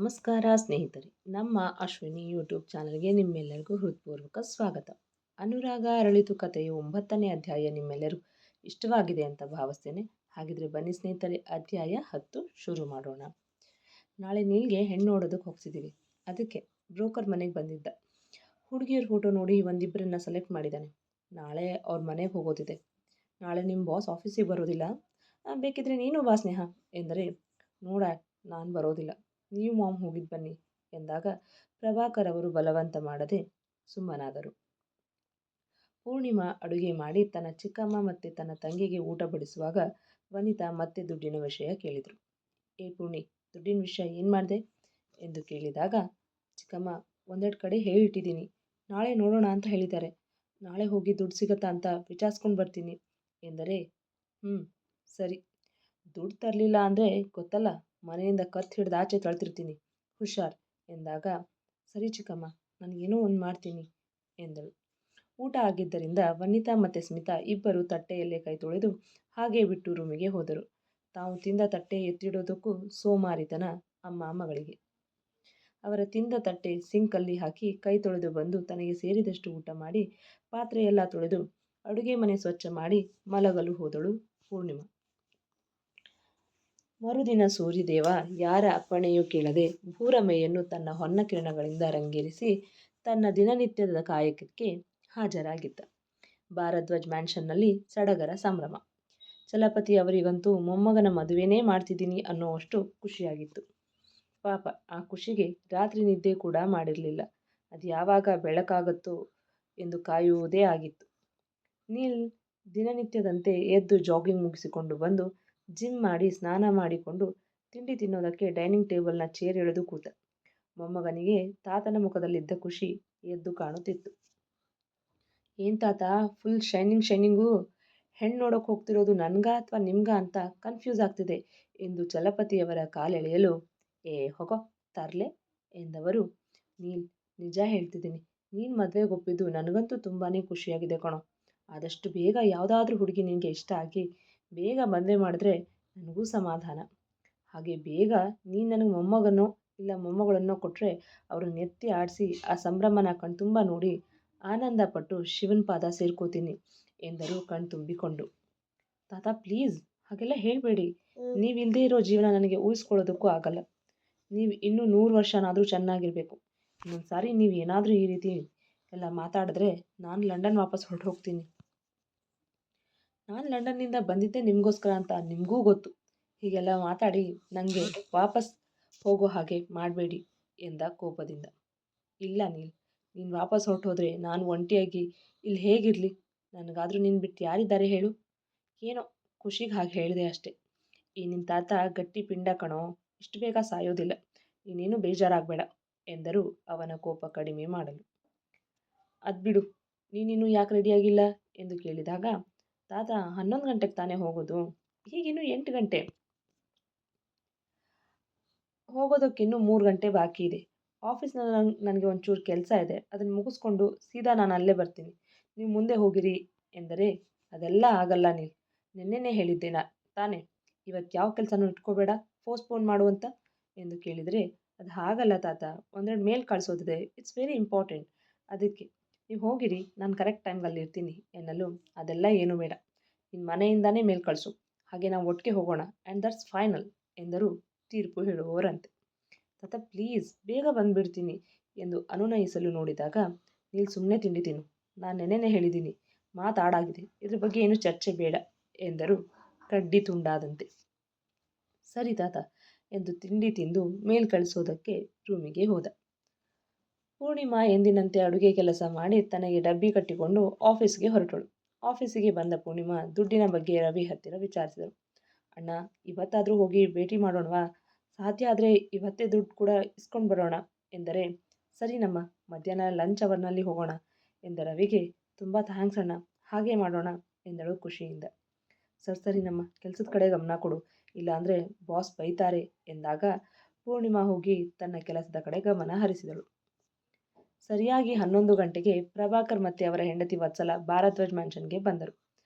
ನಮಸ್ಕಾರ ಸ್ನೇಹಿತರೆ, ನಮ್ಮ ಅಶ್ವಿನಿ ಯೂಟ್ಯೂಬ್ ಚಾನಲ್ಗೆ ನಿಮ್ಮೆಲ್ಲರಿಗೂ ಹೃತ್ಪೂರ್ವಕ ಸ್ವಾಗತ. ಅನುರಾಗ ಅರಳಿತು ಕಥೆಯ 9ನೇ ಅಧ್ಯಾಯ ನಿಮ್ಮೆಲ್ಲರೂ ಇಷ್ಟವಾಗಿದೆ ಅಂತ ಭಾವಿಸ್ತೇನೆ. ಹಾಗಿದ್ರೆ ಬನ್ನಿ ಸ್ನೇಹಿತರೆ, ಅಧ್ಯಾಯ 10 ಶುರು ಮಾಡೋಣ. ನಾಳೆ ನೀಲ್ಗೆ ಹೆಣ್ಣು ನೋಡೋದಕ್ಕೆ ಹೋಗ್ತಿದ್ದೀವಿ. ಅದಕ್ಕೆ ಬ್ರೋಕರ್ ಮನೆಗೆ ಬಂದಿದ್ದ. ಹುಡುಗಿಯರ ಫೋಟೋ ನೋಡಿ ಒಂದಿಬ್ಬರನ್ನ ಸೆಲೆಕ್ಟ್ ಮಾಡಿದ್ದಾನೆ. ನಾಳೆ ಅವ್ರ ಮನೆಗೆ ಹೋಗೋದಿದೆ. ನಾಳೆ ನಿಮ್ಮ ಬಾಸ್ ಆಫೀಸಿಗೆ ಬರೋದಿಲ್ಲ, ಬೇಕಿದ್ರೆ ನೀನು ಬಾ ಸ್ನೇಹ ಎಂದರೆ, ನೋಡ ನಾನು ಬರೋದಿಲ್ಲ, ನೀವು ಮಾಮ್ ಹೋಗಿದ್ದು ಬನ್ನಿ ಎಂದಾಗ ಪ್ರಭಾಕರ್ ಅವರು ಬಲವಂತ ಮಾಡದೆ ಸುಮ್ಮನಾದರು. ಪೂರ್ಣಿಮಾ ಅಡುಗೆ ಮಾಡಿ ತನ್ನ ಚಿಕ್ಕಮ್ಮ ಮತ್ತು ತನ್ನ ತಂಗಿಗೆ ಊಟ ಬಡಿಸುವಾಗ ವನಿತಾ ಮತ್ತೆ ದುಡ್ಡಿನ ವಿಷಯ ಕೇಳಿದರು. ಏ ಪೂರ್ಣಿ, ದುಡ್ಡಿನ ವಿಷಯ ಏನು ಮಾಡಿದೆ ಎಂದು ಕೇಳಿದಾಗ, ಚಿಕ್ಕಮ್ಮ ಒಂದೆರಡು ಕಡೆ ಹೇಳಿಟ್ಟಿದ್ದೀನಿ, ನಾಳೆ ನೋಡೋಣ ಅಂತ ಹೇಳಿದ್ದಾರೆ. ನಾಳೆ ಹೋಗಿ ದುಡ್ಡು ಸಿಗತ್ತಾ ಅಂತ ವಿಚಾರಿಸ್ಕೊಂಡು ಬರ್ತೀನಿ ಎಂದರೆ, ಸರಿ, ದುಡ್ಡು ತರಲಿಲ್ಲ ಅಂದರೆ ಗೊತ್ತಲ್ಲ, ಮನೆಯಿಂದ ಕತ್ತು ಹಿಡ್ದು ಆಚೆ ತಳ್ತಿರ್ತೀನಿ, ಹುಷಾರ್ ಎಂದಾಗ, ಸರಿ ಚಿಕ್ಕಮ್ಮ, ನನಗೇನೋ ಒಂದು ಮಾಡ್ತೀನಿ ಎಂದಳು. ಊಟ ಆಗಿದ್ದರಿಂದ ವನಿತಾ ಮತ್ತು ಸ್ಮಿತಾ ಇಬ್ಬರು ತಟ್ಟೆಯಲ್ಲೇ ಕೈ ತೊಳೆದು ಹಾಗೆ ಬಿಟ್ಟು ರೂಮಿಗೆ ಹೋದರು. ತಾವು ತಿಂದ ತಟ್ಟೆ ಎತ್ತಿಡೋದಕ್ಕೂ ಸೋಮಾರಿತನ ಅಮ್ಮ ಮಗಳಿಗೆ. ಅವರ ತಿಂದ ತಟ್ಟೆ ಸಿಂಕಲ್ಲಿ ಹಾಕಿ ಕೈ ತೊಳೆದು ಬಂದು ತನಗೆ ಸೇರಿದಷ್ಟು ಊಟ ಮಾಡಿ ಪಾತ್ರೆಯೆಲ್ಲ ತೊಳೆದು ಅಡುಗೆ ಮನೆ ಸ್ವಚ್ಛ ಮಾಡಿ ಮಲಗಲು ಹೋದಳು ಪೂರ್ಣಿಮಾ. ಮರುದಿನ ಸೂರ್ಯದೇವ ಯಾರ ಅಪ್ಪಣೆಯೂ ಕೇಳದೆ ಭೂರಮೆಯನ್ನು ತನ್ನ ಹೊನ್ನ ಕಿರಣಗಳಿಂದ ರಂಗೇರಿಸಿ ತನ್ನ ದಿನನಿತ್ಯದ ಕಾಯಕಕ್ಕೆ ಹಾಜರಾಗಿದ್ದ. ಭಾರದ್ವಾಜ್ ಮ್ಯಾನ್ಷನ್ನಲ್ಲಿ ಸಡಗರ ಸಂಭ್ರಮ. ಚಲಪತಿ ಅವರಿಗಂತೂ ಮೊಮ್ಮಗನ ಮದುವೆನೇ ಮಾಡ್ತಿದ್ದೀನಿ ಅನ್ನೋವಷ್ಟು ಖುಷಿಯಾಗಿತ್ತು. ಪಾಪ, ಆ ಖುಷಿಗೆ ರಾತ್ರಿ ನಿದ್ದೆ ಕೂಡ ಮಾಡಿರಲಿಲ್ಲ. ಅದು ಯಾವಾಗ ಬೆಳಕಾಗುತ್ತೋ ಎಂದು ಕಾಯುವುದೇ ಆಗಿತ್ತು. ನೀಲ್ ದಿನನಿತ್ಯದಂತೆ ಎದ್ದು ಜಾಗಿಂಗ್ ಮುಗಿಸಿಕೊಂಡು ಬಂದು ಜಿಮ್ ಮಾಡಿ ಸ್ನಾನ ಮಾಡಿಕೊಂಡು ತಿಂಡಿ ತಿನ್ನೋದಕ್ಕೆ ಡೈನಿಂಗ್ ಟೇಬಲ್ನ ಚೇರ್ ಎಳೆದು ಕೂತ. ಮೊಮ್ಮಗನಿಗೆ ತಾತನ ಮುಖದಲ್ಲಿದ್ದ ಖುಷಿ ಎದ್ದು ಕಾಣುತ್ತಿತ್ತು. ಏನು ತಾತ, ಫುಲ್ ಶೈನಿಂಗು, ಹೆಣ್ಣು ನೋಡೋಕೆ ಹೋಗ್ತಿರೋದು ನನಗ ಅಥವಾ ನಿಮ್ಗ ಅಂತ ಕನ್ಫ್ಯೂಸ್ ಆಗ್ತಿದೆ ಎಂದು ಚಲಪತಿಯವರ ಕಾಲೆಳೆಯಲು, ಹೋಗೋ ತರ್ಲೆ ಎಂದವರು, ನೀಲ್, ನಿಜ ಹೇಳ್ತಿದ್ದೀನಿ, ನೀನು ಮದುವೆಗೆ ಒಪ್ಪಿದ್ದು ನನಗಂತೂ ತುಂಬಾ ಖುಷಿಯಾಗಿದೆ ಕಣೋ. ಆದಷ್ಟು ಬೇಗ ಯಾವುದಾದ್ರೂ ಹುಡುಗಿ ನಿನಗೆ ಇಷ್ಟ ಆಗಿ ಬೇಗ ಮದುವೆ ಮಾಡಿದ್ರೆ ನನಗೂ ಸಮಾಧಾನ. ಹಾಗೆ ಬೇಗ ನೀನು ನನಗೆ ಮೊಮ್ಮಗನೋ ಇಲ್ಲ ಮೊಮ್ಮಗಳನ್ನೋ ಕೊಟ್ಟರೆ ಅವ್ರನ್ನ ಎತ್ತಿ ಆಡಿಸಿ ಆ ಸಂಭ್ರಮನ ಕಣ್ತುಂಬ ನೋಡಿ ಆನಂದಪಟ್ಟು ಶಿವನ ಪಾದ ಸೇರ್ಕೋತೀನಿ ಎಂದರು ಕಣ್ತುಂಬಿಕೊಂಡು. ತಾತ ಪ್ಲೀಸ್, ಹಾಗೆಲ್ಲ ಹೇಳಬೇಡಿ. ನೀವಿಲ್ಲದೆ ಇರೋ ಜೀವನ ನನಗೆ ಊಹಿಸ್ಕೊಳ್ಳೋದಕ್ಕೂ ಆಗಲ್ಲ. ನೀವು ಇನ್ನೂ 100 ವರ್ಷನಾದರೂ ಚೆನ್ನಾಗಿರಬೇಕು. ಇನ್ನೊಂದು ಸಾರಿ ನೀವು ಏನಾದರೂ ಈ ರೀತಿ ಎಲ್ಲ ಮಾತಾಡಿದ್ರೆ ನಾನು ಲಂಡನ್ ವಾಪಸ್ ಹೊರಟು ಹೋಗ್ತೀನಿ. ನಾನು ಲಂಡನ್ನಿಂದ ಬಂದಿದ್ದೆ ನಿಮಗೋಸ್ಕರ ಅಂತ ನಿಮಗೂ ಗೊತ್ತು. ಹೀಗೆಲ್ಲ ಮಾತಾಡಿ ನನಗೆ ವಾಪಸ್ ಹೋಗೋ ಹಾಗೆ ಮಾಡಬೇಡಿ ಎಂದ ಕೋಪದಿಂದ. ಇಲ್ಲ ನೀಲ್, ನೀನು ವಾಪಸ್ ಹೊರಟೋದ್ರೆ ನಾನು ಒಂಟಿಯಾಗಿ ಇಲ್ಲಿ ಹೇಗಿರಲಿ? ನನಗಾದರೂ ನಿನ್ನ ಬಿಟ್ಟು ಯಾರಿದ್ದಾರೆ ಹೇಳು? ಏನೋ ಖುಷಿಗೆ ಹಾಗೆ ಹೇಳಿದೆ ಅಷ್ಟೆ. ಈ ನಿನ್ನ ತಾತ ಗಟ್ಟಿ ಪಿಂಡ ಕಣೋ, ಇಷ್ಟು ಬೇಗ ಸಾಯೋದಿಲ್ಲ, ನೀನೇನು ಬೇಜಾರಾಗಬೇಡ ಎಂದರು ಅವನ ಕೋಪ ಕಡಿಮೆ ಮಾಡಲು. ಅದು ಬಿಡು, ನೀನಿನ್ನೂ ಯಾಕೆ ರೆಡಿಯಾಗಿಲ್ಲ ಎಂದು ಕೇಳಿದಾಗ, ತಾತ 11 ಗಂಟೆಗೆ ತಾನೇ ಹೋಗೋದು, ಈಗಿನ್ನೂ 8 ಗಂಟೆ, ಹೋಗೋದಕ್ಕಿನ್ನೂ 3 ಗಂಟೆ ಬಾಕಿ ಇದೆ. ಆಫೀಸ್ನಲ್ಲಿ ನನಗೆ ಒಂಚೂರು ಕೆಲಸ ಇದೆ, ಅದನ್ನು ಮುಗಿಸ್ಕೊಂಡು ಸೀದಾ ನಾನು ಅಲ್ಲೇ ಬರ್ತೀನಿ, ನೀವು ಮುಂದೆ ಹೋಗಿರಿ ಎಂದರೆ, ಅದೆಲ್ಲ ಆಗಲ್ಲ ನೀಲ್, ನಿನ್ನೆನೇ ಹೇಳಿದ್ದೆ ತಾನೇ, ಇವತ್ತು ಯಾವ ಕೆಲಸನೂ ಇಟ್ಕೋಬೇಡ, ಪೋಸ್ಟ್ಪೋನ್ ಮಾಡುವಂತ ಎಂದು ಕೇಳಿದರೆ, ಅದು ಹಾಗಲ್ಲ ತಾತ, ಒಂದೆರಡು ಮೇಲ್ ಕಳಿಸೋದಿದೆ, ಇಟ್ಸ್ ವೆರಿ ಇಂಪಾರ್ಟೆಂಟ್, ಅದಕ್ಕೆ ನೀವು ಹೋಗಿರಿ, ನಾನು ಕರೆಕ್ಟ್ ಟೈಮ್ಗಲ್ಲಿ ಇರ್ತೀನಿ ಎನ್ನಲು, ಅದೆಲ್ಲ ಏನೂ ಬೇಡ, ನಿನ್ನ ಮನೆಯಿಂದಾನೇ ಮೇಲ್ ಕಳಿಸು, ಹಾಗೆ ನಾವು ಒಟ್ಟಿಗೆ ಹೋಗೋಣ ಆ್ಯಂಡ್ ದಟ್ಸ್ ಫೈನಲ್ ಎಂದರು ತೀರ್ಪು ಹೇಳುವವರಂತೆ. ತಾತ ಪ್ಲೀಸ್, ಬೇಗ ಬಂದುಬಿಡ್ತೀನಿ ಎಂದು ಅನುನಯಿಸಲು ನೋಡಿದಾಗ, ನೀನು ಸುಮ್ಮನೆ ತಿಂಡಿ ತಿನ್ನು, ನಾನು ನೆನ್ನೆನೇ ಹೇಳಿದ್ದೀನಿ, ಮಾತಾಡಾಗಿದೆ, ಇದ್ರ ಬಗ್ಗೆ ಏನು ಚರ್ಚೆ ಬೇಡ ಎಂದರು ಕಡ್ಡಿ ತುಂಡಾದಂತೆ. ಸರಿ ತಾತ ಎಂದು ತಿಂಡಿ ತಿಂದು ಮೇಲ್ ಕಳಿಸೋದಕ್ಕೆ ರೂಮಿಗೆ ಹೋದ. ಪೂರ್ಣಿಮಾ ಎಂದಿನಂತೆ ಅಡುಗೆ ಕೆಲಸ ಮಾಡಿ ತನಗೆ ಡಬ್ಬಿ ಕಟ್ಟಿಕೊಂಡು ಆಫೀಸ್ಗೆ ಹೊರಟಳು. ಆಫೀಸಿಗೆ ಬಂದ ಪೂರ್ಣಿಮಾ ದುಡ್ಡಿನ ಬಗ್ಗೆ ರವಿ ಹತ್ತಿರ ವಿಚಾರಿಸಿದರು. ಅಣ್ಣ, ಇವತ್ತಾದರೂ ಹೋಗಿ ಭೇಟಿ ಮಾಡೋಣವಾ? ಸಾಧ್ಯ ಆದರೆ ಇವತ್ತೇ ದುಡ್ಡು ಕೂಡ ಇಸ್ಕೊಂಡು ಬರೋಣ ಎಂದರೆ, ಸರಿ ನಮ್ಮ, ಮಧ್ಯಾಹ್ನ ಲಂಚ್ ಅವರ್ನಲ್ಲಿ ಹೋಗೋಣ ಎಂದ ರವಿಗೆ, ತುಂಬ ಥ್ಯಾಂಕ್ಸ್ ಅಣ್ಣ, ಹಾಗೆ ಮಾಡೋಣ ಎಂದಳು ಖುಷಿಯಿಂದ. ಸರಿ ನಮ್ಮ, ಕೆಲಸದ ಕಡೆ ಗಮನ ಕೊಡು, ಇಲ್ಲಾಂದರೆ ಬಾಸ್ ಬೈತಾರೆ ಎಂದಾಗ ಪೂರ್ಣಿಮಾ ಹೋಗಿ ತನ್ನ ಕೆಲಸದ ಕಡೆ ಗಮನ ಹರಿಸಿದಳು. ಸರಿಯಾಗಿ 11 ಗಂಟೆಗೆ ಪ್ರಭಾಕರ್ ಮತ್ತು ಅವರ ಹೆಂಡತಿ ವತ್ಸಲ ಭಾರದ್ವಾಜ್ ಮ್ಯಾನ್ಷನ್ಗೆ ಬಂದರು.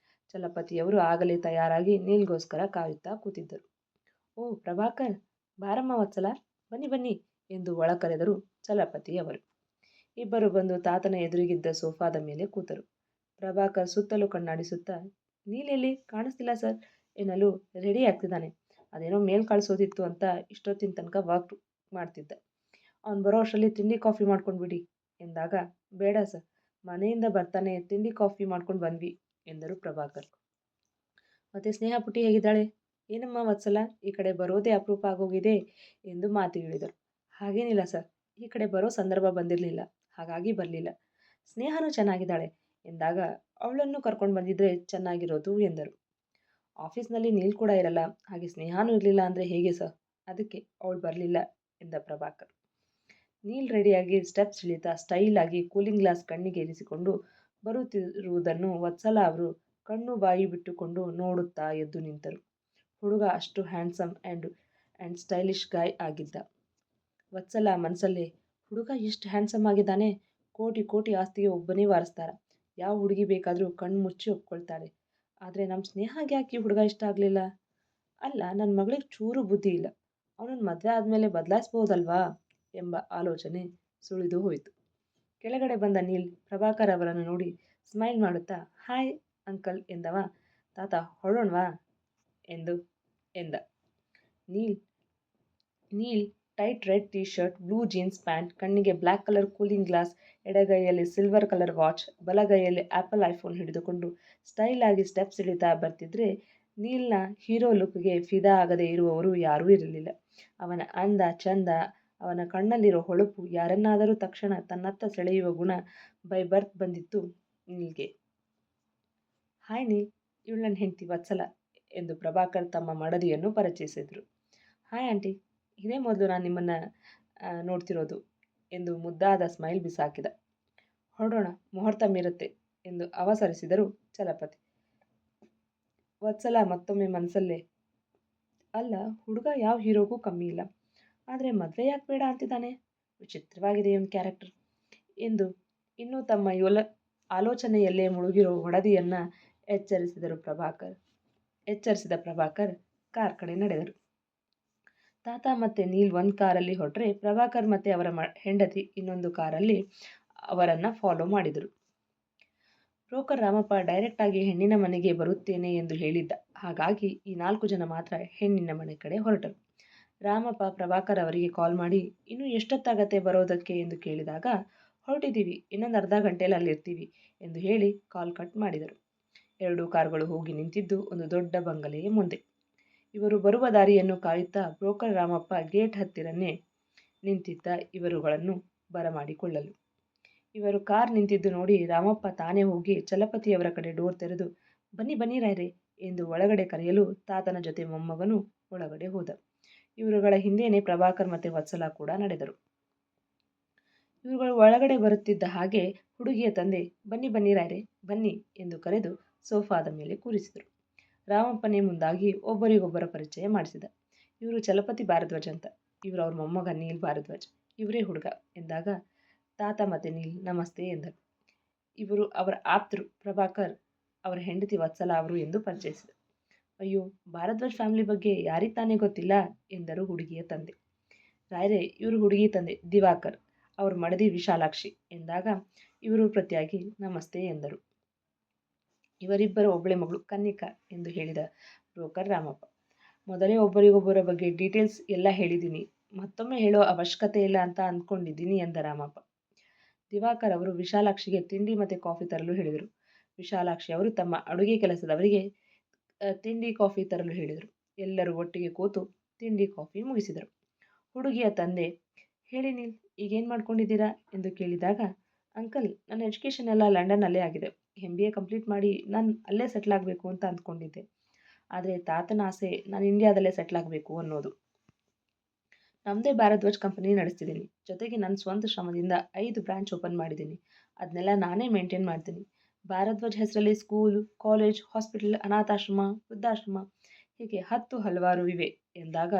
ಚಲಪತಿಯವರು ಆಗಲೇ ತಯಾರಾಗಿ ನೀಲ್ಗೋಸ್ಕರ ಕಾಯುತ್ತಾ ಕೂತಿದ್ದರು. ಓ ಪ್ರಭಾಕರ್, ಬಾರಮ್ಮ ವತ್ಸಲ, ಬನ್ನಿ ಬನ್ನಿ ಎಂದು ಒಳ ಕರೆದರು ಚಲಪತಿಯವರು. ಇಬ್ಬರು ಬಂದು ತಾತನ ಎದುರಿಗಿದ್ದ ಸೋಫಾದ ಮೇಲೆ ಕೂತರು. ಪ್ರಭಾಕರ್ ಸುತ್ತಲೂ ಕಣ್ಣಾಡಿಸುತ್ತಾ, ನೀಲೆಲ್ಲಿ ಕಾಣಿಸ್ತಿಲ್ಲ ಸರ್ ಎನ್ನಲು ರೆಡಿ ಆಗ್ತಿದ್ದಾನೆ. ಅದೇನೋ ಮೇಲ್ ಕಳಿಸೋದಿತ್ತು ಅಂತ ಇಷ್ಟೊತ್ತಿನ ತನಕ ವರ್ಕ್ ಮಾಡ್ತಿದ್ದ. ಅವನು ಬರೋ ಅಷ್ಟರಲ್ಲಿ ತಿಂಡಿ ಕಾಫಿ ಮಾಡ್ಕೊಂಡು ಬಿಡಿ ಎಂದಾಗ, ಬೇಡ ಸರ್, ಮನೆಯಿಂದ ಬರ್ತಾನೆ ತಿಂಡಿ ಕಾಫಿ ಮಾಡ್ಕೊಂಡು ಬಂದ್ವಿ ಎಂದರು ಪ್ರಭಾಕರ್. ಮತ್ತೆ ಸ್ನೇಹ ಪುಟಿ ಹೇಗಿದ್ದಾಳೆ? ಏನಮ್ಮ ವತ್ಸಲ, ಈ ಕಡೆ ಬರೋದೇ ಅಪರೂಪ ಆಗೋಗಿದೆ ಎಂದು ಮಾತಿಗಿಳಿದರು. ಹಾಗೇನಿಲ್ಲ ಸರ್, ಈ ಕಡೆ ಬರೋ ಸಂದರ್ಭ ಬಂದಿರಲಿಲ್ಲ, ಹಾಗಾಗಿ ಬರಲಿಲ್ಲ. ಸ್ನೇಹನೂ ಚೆನ್ನಾಗಿದ್ದಾಳೆ ಎಂದಾಗ, ಅವಳನ್ನು ಕರ್ಕೊಂಡು ಬಂದಿದ್ರೆ ಚೆನ್ನಾಗಿರೋದು ಎಂದರು. ಆಫೀಸ್ನಲ್ಲಿ ನೀಲ್ ಕೂಡ ಇರಲ್ಲ, ಹಾಗೆ ಸ್ನೇಹಾನೂ ಇರಲಿಲ್ಲ ಅಂದರೆ ಹೇಗೆ ಸರ್? ಅದಕ್ಕೆ ಅವಳು ಬರಲಿಲ್ಲ ಎಂದ ಪ್ರಭಾಕರ್. ನೀಲ್ ರೆಡಿಯಾಗಿ ಸ್ಟೆಪ್ಸ್ ಇಳಿತಾ ಸ್ಟೈಲ್ ಆಗಿ ಕೂಲಿಂಗ್ ಗ್ಲಾಸ್ ಕಣ್ಣಿಗೆ ಇರಿಸಿಕೊಂಡು ಬರುತ್ತಿರುವುದನ್ನು ವತ್ಸಲ ಅವರು ಕಣ್ಣು ಬಾಯಿ ಬಿಟ್ಟುಕೊಂಡು ನೋಡುತ್ತಾ ಎದ್ದು ನಿಂತರು. ಹುಡುಗ ಅಷ್ಟು ಹ್ಯಾಂಡ್ಸಮ್ ಆ್ಯಂಡ್ ಸ್ಟೈಲಿಶ್ ಗಾಯ್ ಆಗಿದ್ದ. ವತ್ಸಲ ಮನಸ್ಸಲ್ಲೇ, ಹುಡುಗ ಎಷ್ಟು ಹ್ಯಾಂಡ್ಸಮ್ ಆಗಿದ್ದಾನೆ, ಕೋಟಿ ಕೋಟಿ ಆಸ್ತಿಗೆ ಒಬ್ಬನೇ ವಾರಸ್ತಾರ, ಯಾವ ಹುಡುಗಿ ಬೇಕಾದರೂ ಕಣ್ಣು ಮುಚ್ಚಿ ಒಪ್ಕೊಳ್ತಾಳೆ. ಆದರೆ ನಮ್ಮ ಸ್ನೇಹಾಗೆ ಯಾಕೆ ಹುಡುಗ ಇಷ್ಟ ಆಗಲಿಲ್ಲ? ಅಲ್ಲ, ನನ್ನ ಮಗಳಿಗೆ ಚೂರು ಬುದ್ಧಿ ಇಲ್ಲ, ಅವನನ್ನು ಮದುವೆ ಆದಮೇಲೆ ಬದಲಾಯಿಸ್ಬೋದಲ್ವಾ ಎಂಬ ಆಲೋಚನೆ ಸುಳಿದು ಹೋಯಿತು. ಕೆಳಗಡೆ ಬಂದ ನೀಲ್ ಪ್ರಭಾಕರ್ ಅವರನ್ನು ನೋಡಿ ಸ್ಮೈಲ್ ಮಾಡುತ್ತಾ, ಹಾಯ್ ಅಂಕಲ್ ಎಂದವ. ತಾತ ಹೊರಡೋಣವಾ ಎಂದ. Neel tight red T shirt, blue jeans pant, ಕಣ್ಣಿಗೆ ಬ್ಲ್ಯಾಕ್ ಕಲರ್ ಕೂಲಿಂಗ್ ಗ್ಲಾಸ್, ಎಡಗೈಯಲ್ಲಿ ಸಿಲ್ವರ್ ಕಲರ್ ವಾಚ್, ಬಲಗೈಯಲ್ಲಿ ಆ್ಯಪಲ್ ಐಫೋನ್ ಹಿಡಿದುಕೊಂಡು ಸ್ಟೈಲ್ ಆಗಿ ಸ್ಟೆಪ್ಸ್ ಇಳಿತಾ ಬರ್ತಿದ್ರೆ, ನೀಲ್ನ ಹೀರೋ ಲುಕ್ಗೆ ಫಿದಾ ಆಗದೇ ಇರುವವರು ಯಾರೂ ಇರಲಿಲ್ಲ. ಅವನ ಅಂದ ಚಂದ, ಅವನ ಕಣ್ಣಲ್ಲಿರೋ ಹೊಳಪು ಯಾರನ್ನಾದರೂ ತಕ್ಷಣ ತನ್ನತ್ತ ಸೆಳೆಯುವ ಗುಣ ಬೈ ಬರ್ತ್ ಬಂದಿತ್ತು ನೀಲ್ಗೆ. ಹಾಯ್ ನೀಲ್, ಇವಳು ನನ್ನ ಹೆಂಡತಿ ವತ್ಸಲ ಎಂದು ಪ್ರಭಾಕರ್ ತಮ್ಮ ಮಡದಿಯನ್ನು ಪರಿಚಯಿಸಿದರು. ಹಾಯ್ ಆಂಟಿ, ಇದೇ ಮೊದಲು ನಾನು ನಿಮ್ಮನ್ನು ನೋಡ್ತಿರೋದು ಎಂದು ಮುದ್ದಾದ ಸ್ಮೈಲ್ ಬಿಸಾಕಿದ. ಹೊರಡೋಣ, ಮುಹೂರ್ತ ಮೀರುತ್ತೆ ಎಂದು ಅವಸರಿಸಿದರು ಚಲಪತಿ. ವತ್ಸಲ ಮತ್ತೊಮ್ಮೆ ಮನಸ್ಸಲ್ಲೇ, ಅಲ್ಲ, ಹುಡುಗ ಯಾವ ಹೀರೋಗೂ ಕಮ್ಮಿ ಇಲ್ಲ, ಆದರೆ ಮದುವೆ ಯಾಕೆ ಬೇಡ ಅಂತಿದ್ದಾನೆ, ವಿಚಿತ್ರವಾಗಿದೆ ಇವನ ಕ್ಯಾರೆಕ್ಟರ್ ಎಂದು ಇನ್ನೂ ತಮ್ಮ ಆಲೋಚನೆಯಲ್ಲೇ ಮುಳುಗಿರೋ ಒಡದಿಯನ್ನು ಎಚ್ಚರಿಸಿದ ಪ್ರಭಾಕರ್ ಕಾರ್ ಕಡೆ ನಡೆದರು. ತಾತ ಮತ್ತು ನೀಲ್ ಒಂದು ಕಾರಲ್ಲಿ ಹೊರಟ್ರೆ, ಪ್ರಭಾಕರ್ ಮತ್ತು ಅವರ ಹೆಂಡತಿ ಇನ್ನೊಂದು ಕಾರಲ್ಲಿ ಅವರನ್ನು ಫಾಲೋ ಮಾಡಿದರು. ಬ್ರೋಕರ್ ರಾಮಪ್ಪ ಡೈರೆಕ್ಟಾಗಿ ಹೆಣ್ಣಿನ ಮನೆಗೆ ಬರುತ್ತೇನೆ ಎಂದು ಹೇಳಿದ್ದ, ಹಾಗಾಗಿ ಈ 4 ಜನ ಮಾತ್ರ ಹೆಣ್ಣಿನ ಮನೆ ಕಡೆ ಹೊರಟರು. ರಾಮಪ್ಪ ಪ್ರಭಾಕರ್ ಅವರಿಗೆ ಕಾಲ್ ಮಾಡಿ, ಇನ್ನೂ ಎಷ್ಟೊತ್ತಾಗತ್ತೆ ಬರೋದಕ್ಕೆ ಎಂದು ಕೇಳಿದಾಗ, ಹೊರಟಿದ್ದೀವಿ, ಇನ್ನೊಂದು ಅರ್ಧ ಗಂಟೆಯಲ್ಲಿ ಅಲ್ಲಿರ್ತೀವಿ ಎಂದು ಹೇಳಿ ಕಾಲ್ ಕಟ್ ಮಾಡಿದರು. 2 ಕಾರುಗಳು ಹೋಗಿ ನಿಂತಿದ್ದು ಒಂದು ದೊಡ್ಡ ಬಂಗಲೆಯ ಮುಂದೆ. ಇವರು ಬರುವ ದಾರಿಯನ್ನು ಕಾಯುತ್ತಾ ಬ್ರೋಕರ್ ರಾಮಪ್ಪ ಗೇಟ್ ಹತ್ತಿರನೇ ನಿಂತಿದ್ದ ಇವರುಗಳನ್ನು ಬರಮಾಡಿಕೊಳ್ಳಲು. ಇವರು ಕಾರ್ ನಿಂತಿದ್ದು ನೋಡಿ ರಾಮಪ್ಪ ತಾನೇ ಹೋಗಿ ಚಲಪತಿಯವರ ಕಡೆ ಡೋರ್ ತೆರೆದು, ಬನ್ನಿ ಬನ್ನಿ ರಾಯ್ರೆ ಎಂದು ಒಳಗಡೆ ಕರೆಯಲು ತಾತನ ಜೊತೆ ಮೊಮ್ಮಗನು ಒಳಗಡೆ ಹೋದ. ಇವರುಗಳ ಹಿಂದೆಯೇ ಪ್ರಭಾಕರ್ ಮತ್ತು ವತ್ಸಲ ಕೂಡ ನಡೆದರು. ಇವರುಗಳು ಒಳಗಡೆ ಬರುತ್ತಿದ್ದ ಹಾಗೆ ಹುಡುಗಿಯ ತಂದೆ, ಬನ್ನಿ ಬನ್ನಿ ರಾಯ್ರೆ ಬನ್ನಿ ಎಂದು ಕರೆದು ಸೋಫಾದ ಮೇಲೆ ಕೂರಿಸಿದರು. ರಾಮಪ್ಪನೇ ಮುಂದಾಗಿ ಒಬ್ಬರಿಗೊಬ್ಬರ ಪರಿಚಯ ಮಾಡಿಸಿದ. ಇವರು ಚಲಪತಿ ಭಾರದ್ವಾಜ್ ಅಂತ, ಇವರು ಅವ್ರ ಮೊಮ್ಮಗ ನೀಲ್ ಭಾರದ್ವಾಜ್, ಇವರೇ ಹುಡುಗ ಎಂದಾಗ, ತಾತ ಮತ್ತು ನೀಲ್ ನಮಸ್ತೆ ಎಂದರು. ಇವರು ಅವರ ಆಪ್ತರು ಪ್ರಭಾಕರ್, ಅವರ ಹೆಂಡತಿ ವತ್ಸಲ ಅವರು ಎಂದು ಪರಿಚಯಿಸಿದ. ಅಯ್ಯೋ, ಭಾರದ್ವಾಜ್ ಫ್ಯಾಮಿಲಿ ಬಗ್ಗೆ ಯಾರಿಗೆ ತಾನೇ ಗೊತ್ತಿಲ್ಲ ಎಂದರು ಹುಡುಗಿಯ ತಂದೆ. ರಾಯ್ರೆ, ಇವರು ಹುಡುಗಿ ತಂದೆ ದಿವಾಕರ್, ಅವ್ರ ಮಡದಿ ವಿಶಾಲಾಕ್ಷಿ ಎಂದಾಗ, ಇವರು ಪ್ರತಿಯಾಗಿ ನಮಸ್ತೆ ಎಂದರು. ಇವರಿಬ್ಬರ ಒಬ್ಬಳೆ ಮಗಳು ಕನ್ನಿಕಾ ಎಂದು ಹೇಳಿದ ಬ್ರೋಕರ್ ರಾಮಪ್ಪ. ಮೊದಲೇ ಒಬ್ಬರಿಗೊಬ್ಬರ ಬಗ್ಗೆ ಡೀಟೇಲ್ಸ್ ಎಲ್ಲ ಹೇಳಿದ್ದೀನಿ, ಮತ್ತೊಮ್ಮೆ ಹೇಳೋ ಅವಶ್ಯಕತೆ ಇಲ್ಲ ಅಂತ ಅಂದ್ಕೊಂಡಿದ್ದೀನಿ ಎಂದ ರಾಮಪ್ಪ. ದಿವಾಕರ್ ಅವರು ವಿಶಾಲಾಕ್ಷಿಗೆ ತಿಂಡಿ ಮತ್ತು ಕಾಫಿ ತರಲು ಹೇಳಿದರು. ವಿಶಾಲಾಕ್ಷಿ ಅವರು ತಮ್ಮ ಅಡುಗೆ ಕೆಲಸದವರಿಗೆ ತಿಂಡಿ ಕಾಫಿ ತರಲು ಹೇಳಿದರು. ಎಲ್ಲರೂ ಒಟ್ಟಿಗೆ ಕೂತು ತಿಂಡಿ ಕಾಫಿ ಮುಗಿಸಿದರು. ಹುಡುಗಿಯ ತಂದೆ, ಹೇಳಿ ನೀಲ್, ಈಗೇನು ಮಾಡ್ಕೊಂಡಿದ್ದೀರಾ ಎಂದು ಕೇಳಿದಾಗ, ಅಂಕಲ್, ನನ್ನ ಎಜುಕೇಷನ್ ಎಲ್ಲ ಲಂಡನ್ನಲ್ಲೇ ಆಗಿದೆ, MBA ಕಂಪ್ಲೀಟ್ ಮಾಡಿ ನಾನು ಅಲ್ಲೇ ಸೆಟ್ಲ್ ಆಗಬೇಕು ಅಂತ ಅಂದ್ಕೊಂಡಿದ್ದೆ. ಆದರೆ ತಾತನ ಆಸೆ ನಾನು ಇಂಡಿಯಾದಲ್ಲೇ ಸೆಟ್ಲ್ ಆಗಬೇಕು ಅನ್ನೋದು. ನಮ್ಮದೇ ಭಾರದ್ವಾಜ್ ಕಂಪನಿ ನಡೆಸ್ತಿದ್ದೀನಿ, ಜೊತೆಗೆ ನನ್ನ ಸ್ವಂತ ಶ್ರಮದಿಂದ 5 ಬ್ರಾಂಚ್ ಓಪನ್ ಮಾಡಿದ್ದೀನಿ, ಅದನ್ನೆಲ್ಲ ನಾನೇ ಮೇಂಟೈನ್ ಮಾಡ್ತೀನಿ. ಭಾರದ್ವಾಜ್ ಹೆಸರಲ್ಲಿ ಸ್ಕೂಲು, ಕಾಲೇಜ್, ಹಾಸ್ಪಿಟಲ್, ಅನಾಥಾಶ್ರಮ, ವೃದ್ಧಾಶ್ರಮ ಹೀಗೆ 10 ಹಲವಾರು ಇವೆ ಎಂದಾಗ,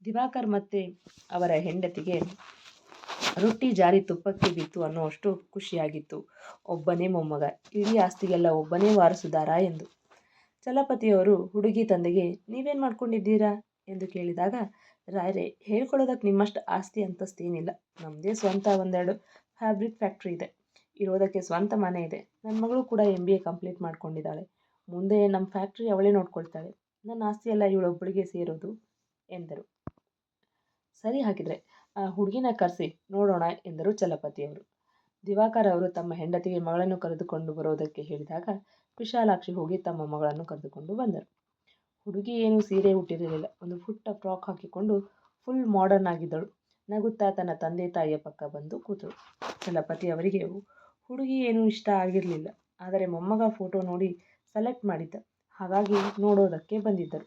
ದಿವಾಕರ್ ಮತ್ತು ಅವರ ಹೆಂಡತಿಗೆ ರೊಟ್ಟಿ ಜಾರಿ ತುಪ್ಪಕ್ಕೆ ಬಿತ್ತು ಅನ್ನೋಷ್ಟು ಖುಷಿಯಾಗಿತ್ತು. ಒಬ್ಬನೇ ಮೊಮ್ಮಗ, ಇಡೀ ಆಸ್ತಿಗೆಲ್ಲ ಒಬ್ಬನೇ ವಾರಸುದಾರ ಎಂದು. ಚಲಪತಿಯವರು ಹುಡುಗಿ ತಂದೆಗೆ, ನೀವೇನು ಮಾಡ್ಕೊಂಡಿದ್ದೀರಾ ಎಂದು ಕೇಳಿದಾಗ, ರಾಯರೇ, ಹೇಳ್ಕೊಳ್ಳೋದಕ್ಕೆ ನಿಮ್ಮಷ್ಟು ಆಸ್ತಿ ಅಂತಸ್ತೇನಿಲ್ಲ. ನಮ್ಮದೇ ಸ್ವಂತ ಒಂದೆರಡು ಫ್ಯಾಬ್ರಿಕ್ ಫ್ಯಾಕ್ಟ್ರಿ ಇದೆ. ಇರೋದಕ್ಕೆ ಸ್ವಂತ ಮನೆ ಇದೆ. ನನ್ನ ಮಗಳು ಕೂಡ MBA ಕಂಪ್ಲೀಟ್ ಮಾಡ್ಕೊಂಡಿದ್ದಾಳೆ. ಮುಂದೆ ನಮ್ಮ ಫ್ಯಾಕ್ಟ್ರಿ ಅವಳೇ ನೋಡ್ಕೊಳ್ತಾಳೆ. ನನ್ನ ಆಸ್ತಿ ಎಲ್ಲ ಇವಳೊಬ್ಬಳಿಗೆ ಸೇರೋದು ಎಂದರು. ಸರಿ, ಹಾಗಿದ್ರೆ ಆ ಹುಡುಗಿನ ಕರೆಸಿ ನೋಡೋಣ ಎಂದರು ಚಲಪತಿಯವರು. ದಿವಾಕರ್ ಅವರು ತಮ್ಮ ಹೆಂಡತಿಗೆ ಮಗಳನ್ನು ಕರೆದುಕೊಂಡು ಬರೋದಕ್ಕೆ ಹೇಳಿದಾಗ ವಿಶಾಲಾಕ್ಷಿ ಹೋಗಿ ತಮ್ಮ ಮಗಳನ್ನು ಕರೆದುಕೊಂಡು ಬಂದರು. ಹುಡುಗಿ ಏನು ಸೀರೆ ಉಟ್ಟಿರಲಿಲ್ಲ. ಒಂದು ಪುಟ್ಟ ಫ್ರಾಕ್ ಹಾಕಿಕೊಂಡು ಫುಲ್ ಮಾಡರ್ನ್ ಆಗಿದ್ದಳು. ನಗುತ್ತಾ ತನ್ನ ತಂದೆ ತಾಯಿಯ ಪಕ್ಕ ಬಂದು ಕೂತಳು. ಚಲಪತಿ ಅವರಿಗೆ ಹುಡುಗಿ ಏನೂ ಇಷ್ಟ ಆಗಿರಲಿಲ್ಲ. ಆದರೆ ಮೊಮ್ಮಗ ಫೋಟೋ ನೋಡಿ ಸೆಲೆಕ್ಟ್ ಮಾಡಿದ್ದ. ಹಾಗಾಗಿ ನೋಡೋದಕ್ಕೆ ಬಂದಿದ್ದರು.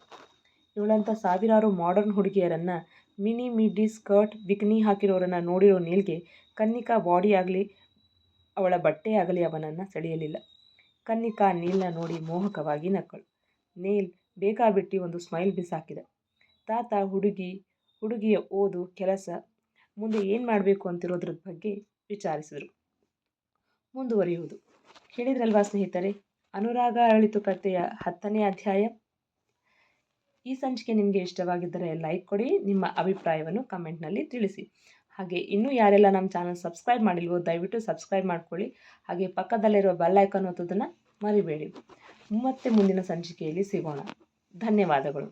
ಇವಳಂಥ ಸಾವಿರಾರು ಮಾಡರ್ನ್ ಹುಡುಗಿಯರನ್ನು ಮಿನಿ ಮಿಡ್ಡಿ ಸ್ಕರ್ಟ್ ಬಿಕಿನಿ ಹಾಕಿರೋರನ್ನು ನೋಡಿರೋ ನೀಲ್ಗೆ ಕನ್ನಿಕಾ ಬಾಡಿ ಆಗಲಿ ಅವಳ ಬಟ್ಟೆ ಆಗಲಿ ಅವನನ್ನು ಸೆಳೆಯಲಿಲ್ಲ. ಕನ್ನಿಕಾ ನೀಲ್ನ ನೋಡಿ ಮೋಹಕವಾಗಿ ನಕ್ಕಳು. ನೀಲ್ ಬೇಕಾಬಿಟ್ಟಿ ಒಂದು ಸ್ಮೈಲ್ ಬಿಸಾಕಿದ. ತಾತ ಹುಡುಗಿಯ ಓದು, ಕೆಲಸ, ಮುಂದೆ ಏನು ಮಾಡಬೇಕು ಅಂತಿರೋದ್ರ ಬಗ್ಗೆ ವಿಚಾರಿಸಿದರು. ಮುಂದುವರಿಯುವುದು. ಕೇಳಿದ್ರಲ್ವಾ ಸ್ನೇಹಿತರೆ, ಅನುರಾಗ ಅರಳಿತು ಕಥೆಯ 10ನೇ ಅಧ್ಯಾಯ. ಈ ಸಂಚಿಕೆ ನಿಮಗೆ ಇಷ್ಟವಾಗಿದ್ದರೆ ಲೈಕ್ ಕೊಡಿ, ನಿಮ್ಮ ಅಭಿಪ್ರಾಯವನ್ನು ಕಮೆಂಟ್ನಲ್ಲಿ ತಿಳಿಸಿ. ಹಾಗೆ ಇನ್ನೂ ಯಾರೆಲ್ಲ ನಮ್ಮ ಚಾನಲ್ ಸಬ್ಸ್ಕ್ರೈಬ್ ಮಾಡಿಲ್ವೋ ದಯವಿಟ್ಟು ಸಬ್ಸ್ಕ್ರೈಬ್ ಮಾಡ್ಕೊಳ್ಳಿ. ಹಾಗೆ ಪಕ್ಕದಲ್ಲಿರೋ ಬೆಲ್ ಐಕಾನ್ ಒತ್ತೋದನ್ನು ಮರಿಬೇಡಿ. ಮತ್ತೆ ಮುಂದಿನ ಸಂಚಿಕೆಯಲ್ಲಿ ಸಿಗೋಣ. ಧನ್ಯವಾದಗಳು.